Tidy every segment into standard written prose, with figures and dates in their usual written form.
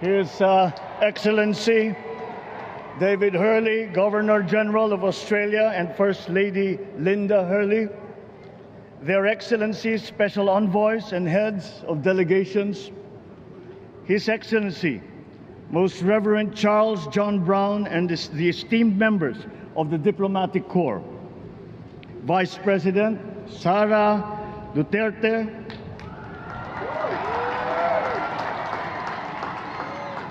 His Excellency David Hurley, Governor-General of Australia, and First Lady Linda Hurley, Their Excellencies, Special Envoys, and Heads of Delegations, His Excellency, Most Reverend Charles John Brown, and the esteemed members of the Diplomatic Corps, Vice President Sara Duterte,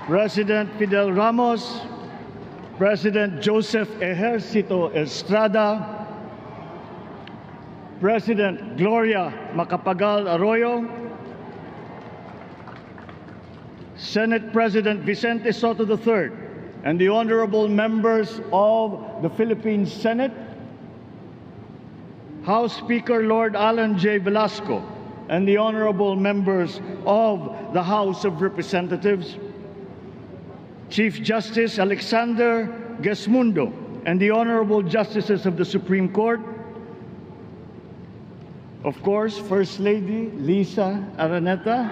President Fidel Ramos, President Joseph Ejercito Estrada, President Gloria Macapagal Arroyo, Senate President Vicente Soto III, and the honorable members of the Philippine Senate, House Speaker Lord Alan J. Velasco, and the honorable members of the House of Representatives, Chief Justice Alexander Gesmundo, and the honorable justices of the Supreme Court, of course, First Lady Lisa Araneta,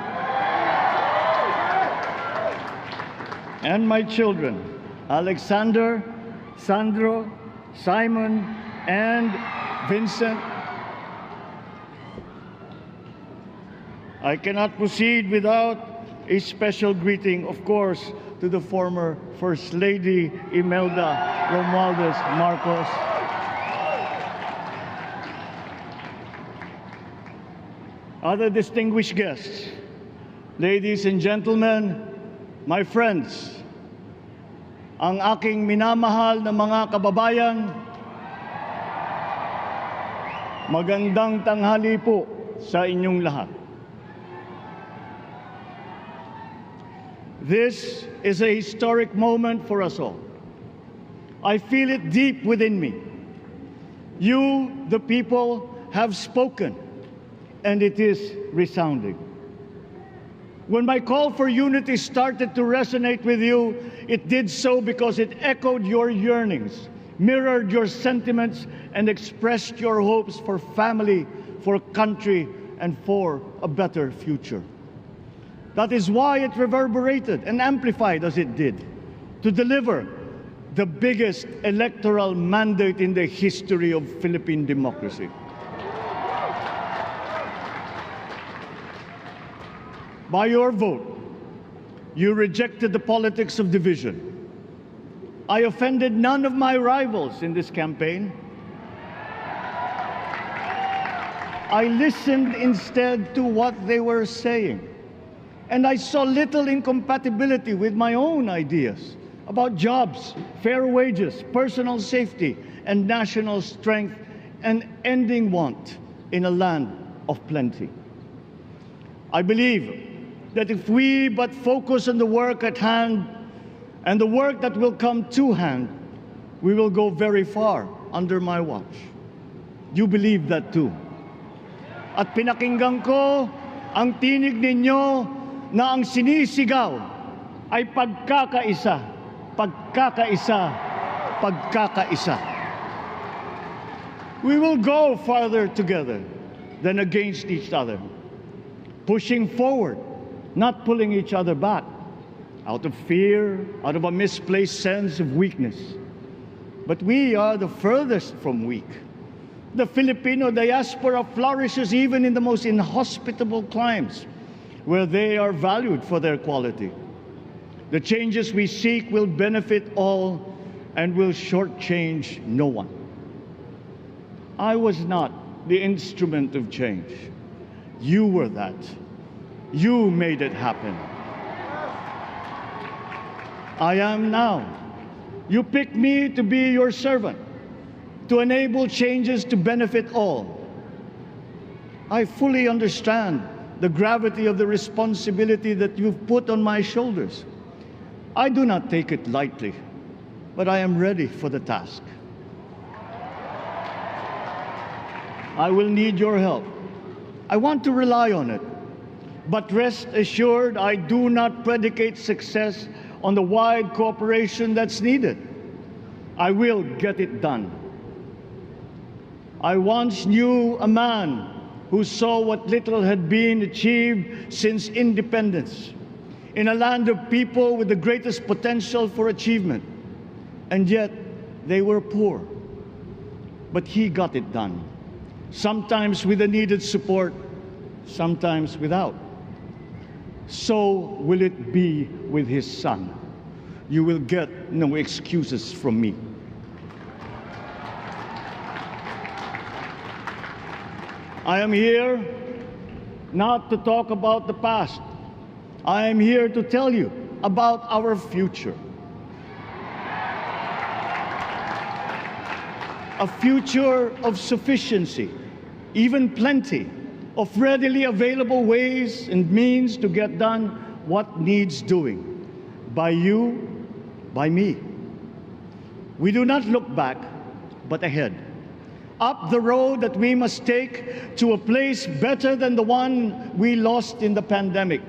and my children, Alexander, Sandro, Simon, and Vincent. I cannot proceed without a special greeting, of course, to the former First Lady Imelda Romualdez Marcos, other distinguished guests, ladies and gentlemen, my friends, ang aking minamahal na mga kababayan, magandang tanghali po sa inyong lahat. This is a historic moment for us all. I feel it deep within me. You, the people, have spoken, and it is resounding. When my call for unity started to resonate with you, it did so because it echoed your yearnings, mirrored your sentiments, and expressed your hopes for family, for country, and for a better future. That is why it reverberated and amplified as it did, to deliver the biggest electoral mandate in the history of Philippine democracy. By your vote, you rejected the politics of division. I offended none of my rivals in this campaign. I listened instead to what they were saying. And I saw little incompatibility with my own ideas about jobs, fair wages, personal safety, and national strength, and ending want in a land of plenty. I believe that if we but focus on the work at hand and the work that will come to hand, we will go very far under my watch. You believe that too. At pinakinggan ko ang tinig ninyo na ang sinisigaw ay pagkakaisa, pagkakaisa, pagkakaisa. We will go farther together than against each other, pushing forward, not pulling each other back, out of fear, out of a misplaced sense of weakness. But we are the furthest from weak. The Filipino diaspora flourishes even in the most inhospitable climes, where they are valued for their quality. The changes we seek will benefit all and will shortchange no one. I was not the instrument of change. You were that. You made it happen. I am now. You picked me to be your servant, to enable changes to benefit all. I fully understand the gravity of the responsibility that you've put on my shoulders. I do not take it lightly, but I am ready for the task. I will need your help. I want to rely on it, but rest assured I do not predicate success on the wide cooperation that's needed. I will get it done. I once knew a man who saw what little had been achieved since independence. in a land of people with the greatest potential for achievement, and yet they were poor. But he got it done, sometimes with the needed support, sometimes without. So will it be with his son. You will get no excuses from me. I am here not to talk about the past. I am here to tell you about our future. A future of sufficiency, even plenty, of readily available ways and means to get done what needs doing, by you, by me. We do not look back, but ahead, up the road that we must take to a place better than the one we lost in the pandemic.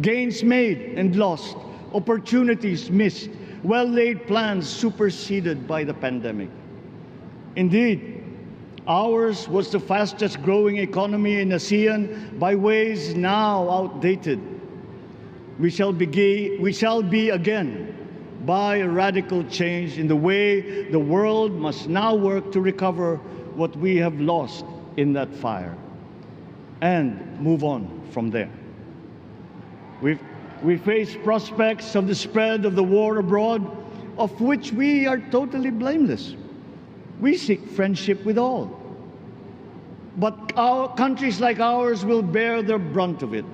Gains made and lost, opportunities missed, well-laid plans superseded by the pandemic. Indeed, ours was the fastest growing economy in ASEAN by ways now outdated. We shall be again by a radical change in the way the world must now work to recover what we have lost in that fire and move on from there. We face prospects of the spread of the war abroad, of which we are totally blameless. We seek friendship with all. But countries like ours will bear the brunt of it.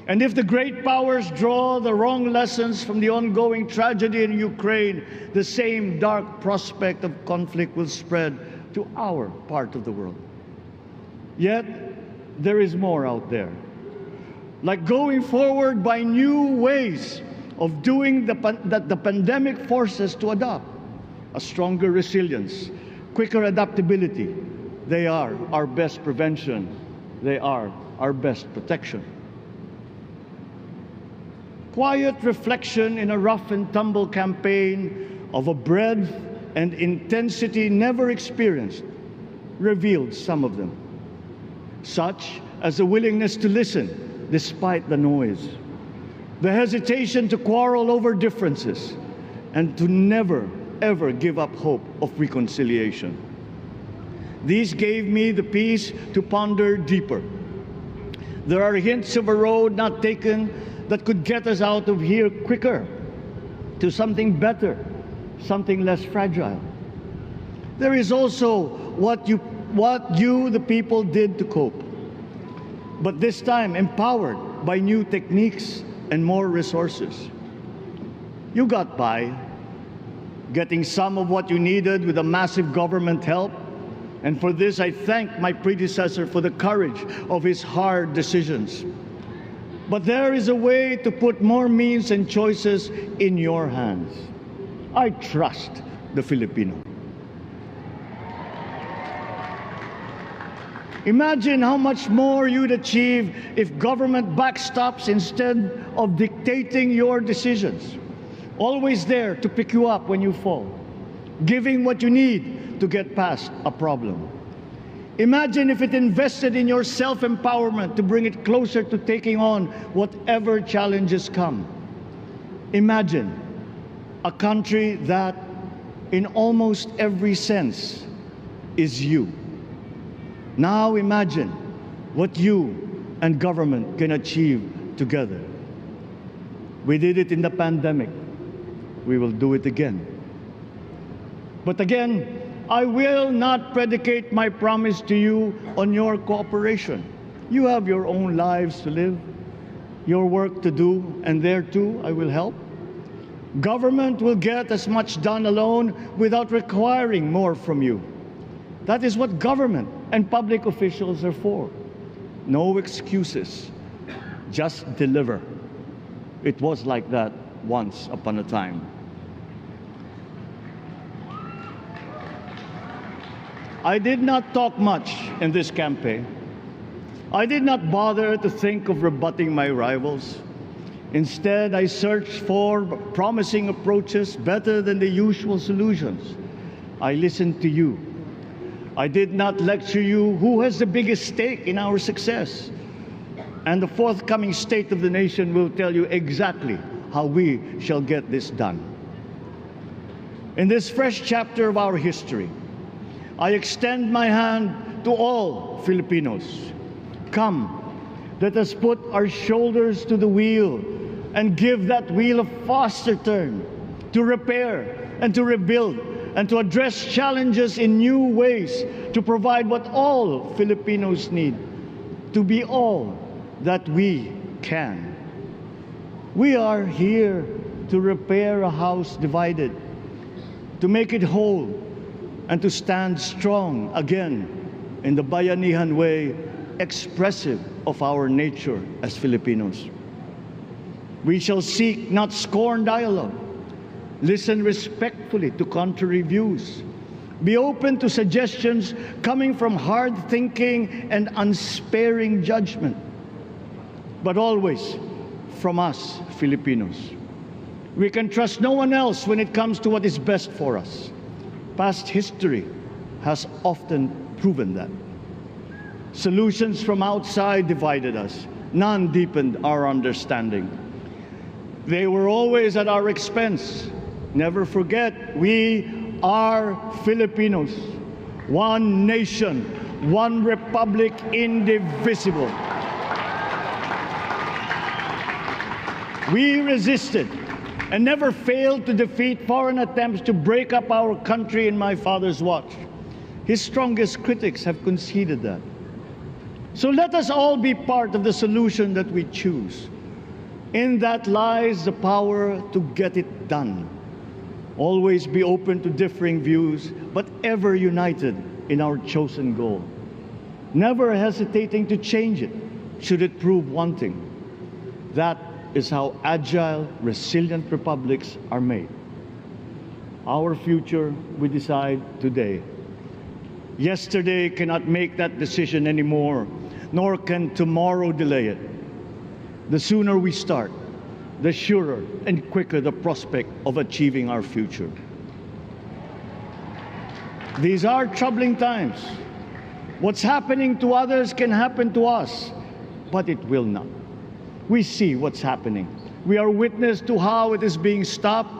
And if the great powers draw the wrong lessons from the ongoing tragedy in Ukraine, the same dark prospect of conflict will spread to our part of the world. Yet, there is more out there. Like going forward by new ways of doing that the pandemic forces to adopt. A stronger resilience, quicker adaptability. They are our best prevention. They are our best protection. Quiet reflection in a rough and tumble campaign of a breadth and intensity never experienced revealed some of them, such as the willingness to listen despite the noise, the hesitation to quarrel over differences, and to never, ever give up hope of reconciliation. These gave me the peace to ponder deeper. There are hints of a road not taken that could get us out of here quicker, to something better, something less fragile. There is also what you, the people, did to cope, but this time empowered by new techniques and more resources. You got by, getting some of what you needed with a massive government help, and for this I thank my predecessor for the courage of his hard decisions. But there is a way to put more means and choices in your hands. I trust the Filipino. Imagine how much more you'd achieve if government backstops instead of dictating your decisions. Always there to pick you up when you fall, giving what you need to get past a problem. Imagine if it invested in your self-empowerment to bring it closer to taking on whatever challenges come. Imagine a country that, in almost every sense, is you. Now imagine what you and government can achieve together. We did it in the pandemic. We will do it again. But again, I will not predicate my promise to you on your cooperation. You have your own lives to live, your work to do, and there too I will help. Government will get as much done alone without requiring more from you. That is what government and public officials are for. No excuses, just deliver. It was like that once upon a time. I did not talk much in this campaign. I did not bother to think of rebutting my rivals. Instead, I searched for promising approaches better than the usual solutions. I listened to you. I did not lecture you who has the biggest stake in our success. And the forthcoming State of the Nation will tell you exactly how we shall get this done. In this fresh chapter of our history, I extend my hand to all Filipinos. Come, let us put our shoulders to the wheel and give that wheel a faster turn to repair and to rebuild and to address challenges in new ways, to provide what all Filipinos need, to be all that we can. We are here to repair a house divided, to make it whole, and to stand strong again in the bayanihan way, expressive of our nature as Filipinos. We shall seek, not scorn, dialogue. Listen respectfully to contrary views. Be open to suggestions coming from hard thinking and unsparing judgment. But always from us, Filipinos. We can trust no one else when it comes to what is best for us. Past history has often proven that. Solutions from outside divided us. None deepened our understanding. They were always at our expense. Never forget, we are Filipinos. One nation, one republic, indivisible. We resisted and never failed to defeat foreign attempts to break up our country in my father's watch. His strongest critics have conceded that. So let us all be part of the solution that we choose. In that lies the power to get it done. Always be open to differing views, but ever united in our chosen goal. Never hesitating to change it, should it prove wanting. That is how agile, resilient republics are made. Our future we decide today. Yesterday cannot make that decision anymore, nor can tomorrow delay it. The sooner we start, the surer and quicker the prospect of achieving our future. These are troubling times. What's happening to others can happen to us, but it will not. We see what's happening. We are witness to how it is being stopped,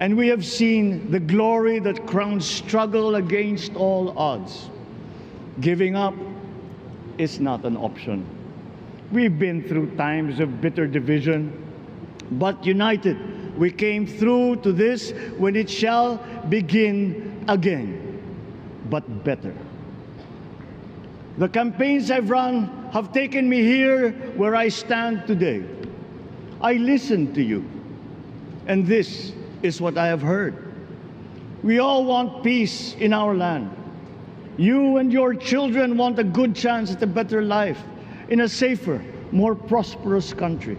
and we have seen the glory that crowns struggle against all odds. Giving up is not an option. We've been through times of bitter division, but united, we came through to this when it shall begin again, but better. The campaigns I've run have taken me here where I stand today. I listened to you, and this is what I have heard. We all want peace in our land. You and your children want a good chance at a better life in a safer, more prosperous country.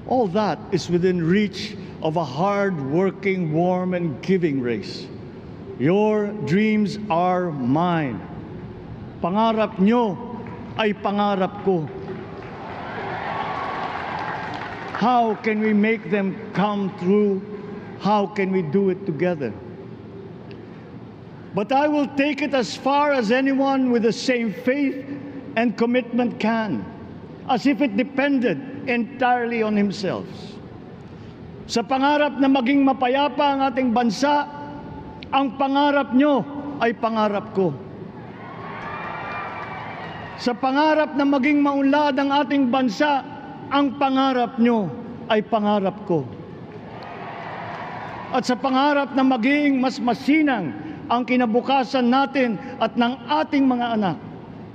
All that is within reach of a hard-working, warm, and giving race. Your dreams are mine. Pangarap nyo ay pangarap ko. How can we make them come true? How can we do it together? But I will take it as far as anyone with the same faith and commitment can, as if it depended entirely on himself. Sa pangarap na maging mapayapa ang ating bansa, ang pangarap nyo ay pangarap ko. Sa pangarap na maging maunlad ang ating bansa, ang pangarap nyo ay pangarap ko. At sa pangarap na maging mas masinang ang kinabukasan natin at ng ating mga anak,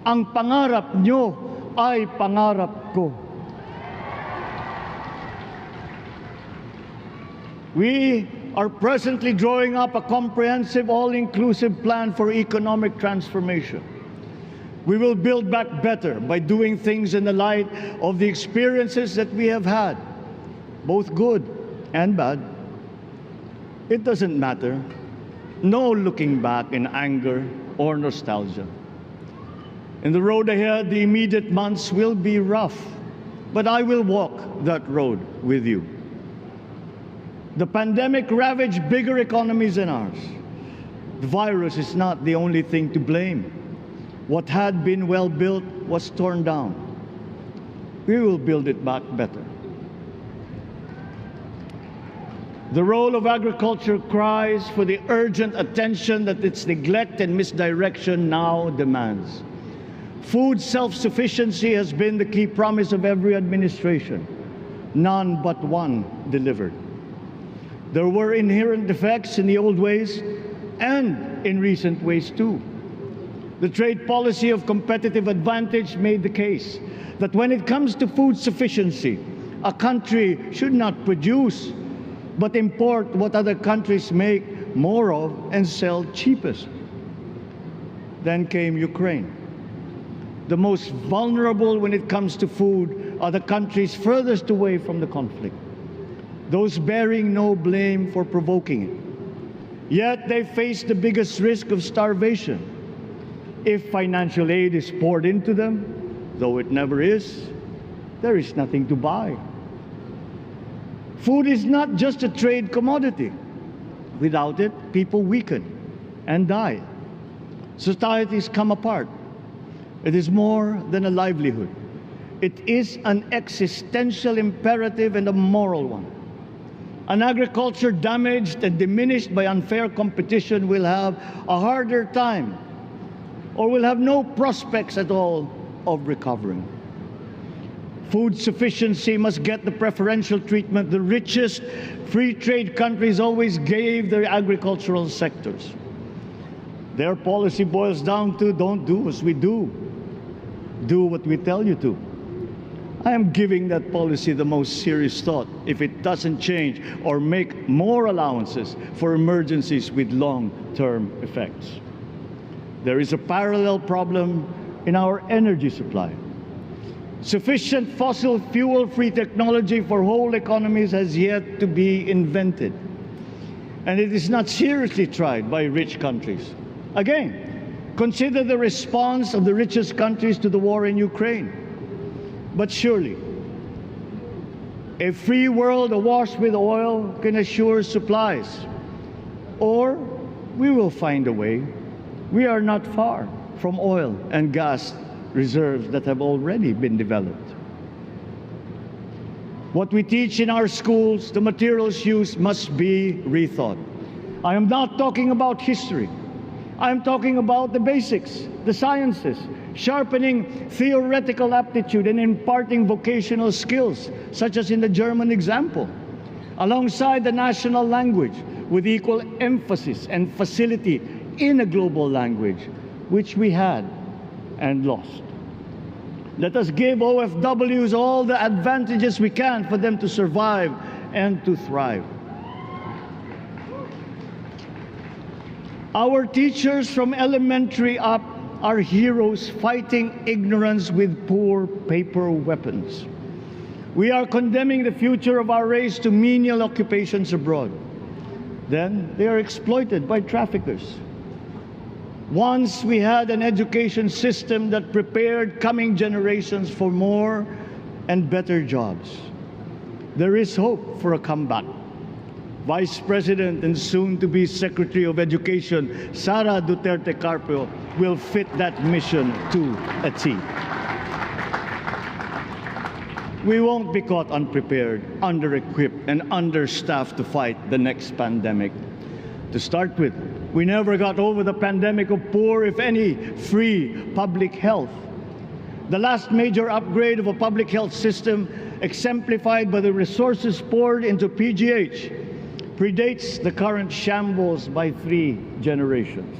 ang pangarap nyo ay pangarap ko. We are presently drawing up a comprehensive, all-inclusive plan for economic transformation. We will build back better by doing things in the light of the experiences that we have had, both good and bad. It doesn't matter. No looking back in anger or nostalgia. In the road ahead, the immediate months will be rough, but I will walk that road with you. The pandemic ravaged bigger economies than ours. The virus is not the only thing to blame. What had been well built was torn down. we will build it back better. The role of agriculture cries for the urgent attention that its neglect and misdirection now demands. Food self-sufficiency has been the key promise of every administration. None but one delivered. There were inherent defects in the old ways and in recent ways too. The trade policy of competitive advantage made the case that when it comes to food sufficiency, a country should not produce but import what other countries make more of and sell cheapest. Then came Ukraine. The most vulnerable when it comes to food are the countries furthest away from the conflict, those bearing no blame for provoking it. Yet they face the biggest risk of starvation. If financial aid is poured into them, though it never is, there is nothing to buy. Food is not just a trade commodity. Without it, people weaken and die. Societies come apart. It is more than a livelihood. It is an existential imperative and a moral one. An agriculture damaged and diminished by unfair competition will have a harder time or will have no prospects at all of recovering. Food sufficiency must get the preferential treatment the richest free trade countries always gave their agricultural sectors. Their policy boils down to don't do as we do, do what we tell you to. I am giving that policy the most serious thought if it doesn't change or make more allowances for emergencies with long-term effects. There is a parallel problem in our energy supply. Sufficient fossil fuel-free technology for whole economies has yet to be invented. And it is not seriously tried by rich countries. Again, consider the response of the richest countries to the war in Ukraine. But surely, a free world awash with oil can assure supplies. Or we will find a way. We are not far from oil and gas reserves that have already been developed. What we teach in our schools, the materials used must be rethought. I am not talking about history. I am talking about the basics, the sciences, sharpening theoretical aptitude and imparting vocational skills, such as in the German example, alongside the national language with equal emphasis and facility in a global language, which we had and lost. Let us give OFWs all the advantages we can for them to survive and to thrive. Our teachers from elementary up are heroes fighting ignorance with poor paper weapons. We are condemning the future of our race to menial occupations abroad. Then they are exploited by traffickers. Once we had an education system that prepared coming generations for more and better jobs. There is hope for a comeback. Vice President and soon-to-be Secretary of Education, Sara Duterte Carpio, will fit that mission to a T. We won't be caught unprepared, under-equipped, and understaffed to fight the next pandemic. To start with, we never got over the pandemic of poor, if any, free public health. The last major upgrade of a public health system, exemplified by the resources poured into PGH, predates the current shambles by 3 generations.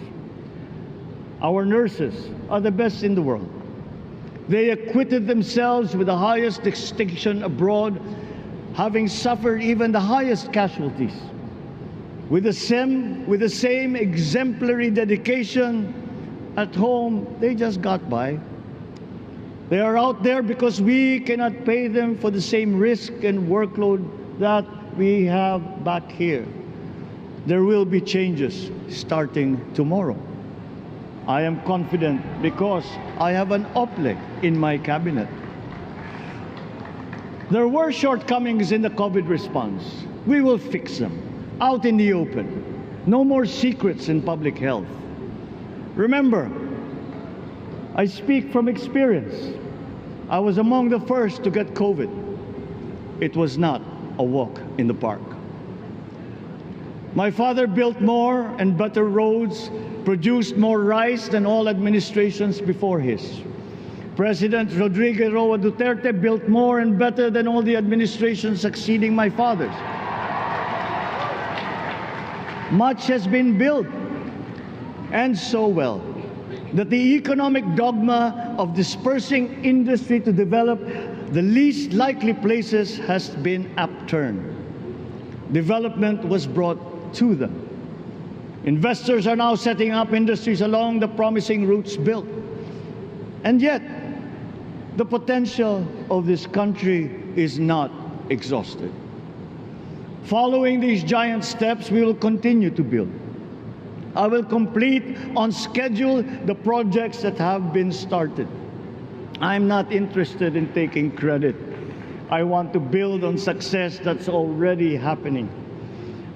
Our nurses are the best in the world. They acquitted themselves with the highest distinction abroad, having suffered even the highest casualties. With the same exemplary dedication, at home, they just got by. They are out there because we cannot pay them for the same risk and workload that we have back here. There will be changes starting tomorrow. I am confident because I have an OPLE in my cabinet. There were shortcomings in the COVID response. We will fix them out in the open. No more secrets in public health. Remember, I speak from experience. I was among the first to get COVID. It was not a walk in the park. My father built more and better roads, produced more rice than all administrations before his. President Rodrigo Roa Duterte built more and better than all the administrations succeeding my father's. Much has been built, and so well, that the economic dogma of dispersing industry to develop the least likely places has been upturned. Development was brought to them. Investors are now setting up industries along the promising routes built. And yet, the potential of this country is not exhausted. Following these giant steps, we will continue to build. I will complete on schedule the projects that have been started. I'm not interested in taking credit. I want to build on success that's already happening.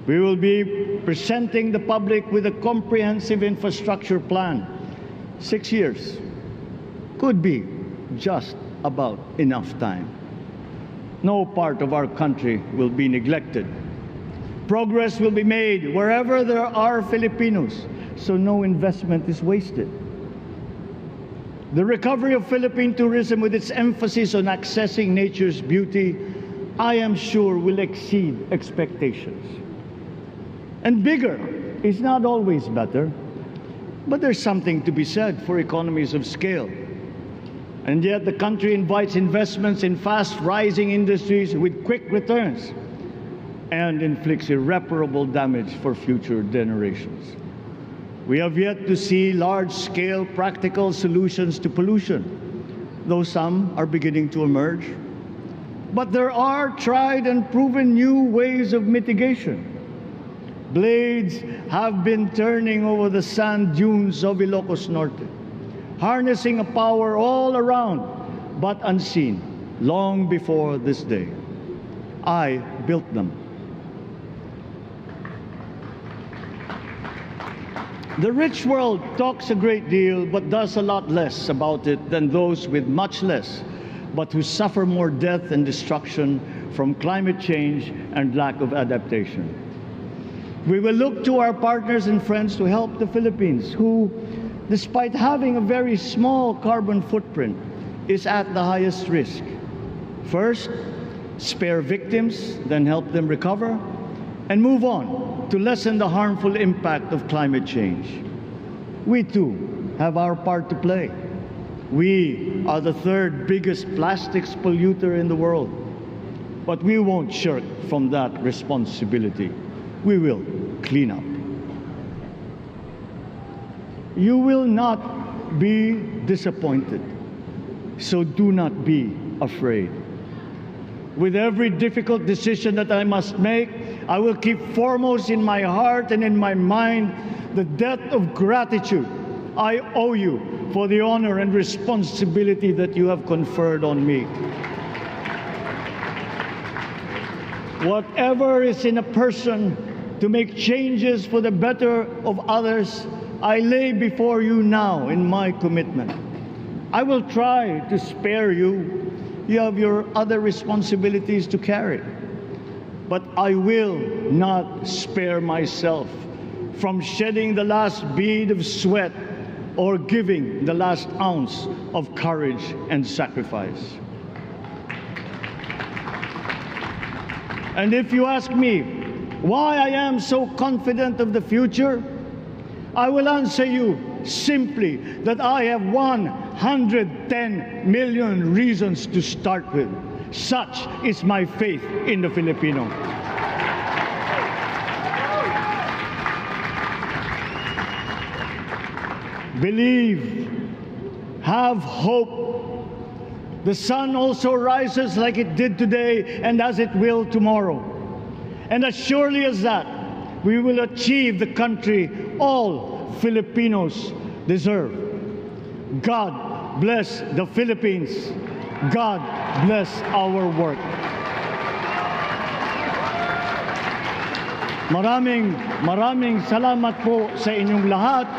We will be presenting the public with a comprehensive infrastructure plan. 6 years could be just about enough time. No part of our country will be neglected. Progress will be made wherever there are Filipinos, so no investment is wasted. The recovery of Philippine tourism, with its emphasis on accessing nature's beauty, I am sure will exceed expectations. And bigger is not always better, but there's something to be said for economies of scale. And yet the country invites investments in fast-rising industries with quick returns and inflicts irreparable damage for future generations. We have yet to see large-scale practical solutions to pollution, though some are beginning to emerge. But there are tried and proven new ways of mitigation. Blades have been turning over the sand dunes of Ilocos Norte, harnessing a power all around, but unseen, long before this day. I built them. The rich world talks a great deal, but does a lot less about it than those with much less, but who suffer more death and destruction from climate change and lack of adaptation. We will look to our partners and friends to help the Philippines, who, despite having a very small carbon footprint, is at the highest risk. First, spare victims, then help them recover, and move on to lessen the harmful impact of climate change. We too have our part to play. We are the third biggest plastics polluter in the world, but we won't shirk from that responsibility. We will clean up. You will not be disappointed, so do not be afraid. With every difficult decision that I must make, I will keep foremost in my heart and in my mind the debt of gratitude I owe you for the honor and responsibility that you have conferred on me. Whatever is in a person to make changes for the better of others, I lay before you now in my commitment. I will try to spare you. You have your other responsibilities to carry. But I will not spare myself from shedding the last bead of sweat or giving the last ounce of courage and sacrifice. And if you ask me why I am so confident of the future, I will answer you simply that I have 110 million reasons to start with. Such is my faith in the Filipino. Believe, have hope. The sun also rises like it did today and as it will tomorrow. And as surely as that, we will achieve the country all Filipinos deserve. God bless the Philippines. God bless our work. Maraming salamat po sa inyong lahat.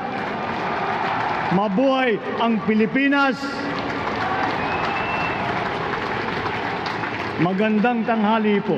Mabuhay ang Pilipinas. Magandang tanghali po.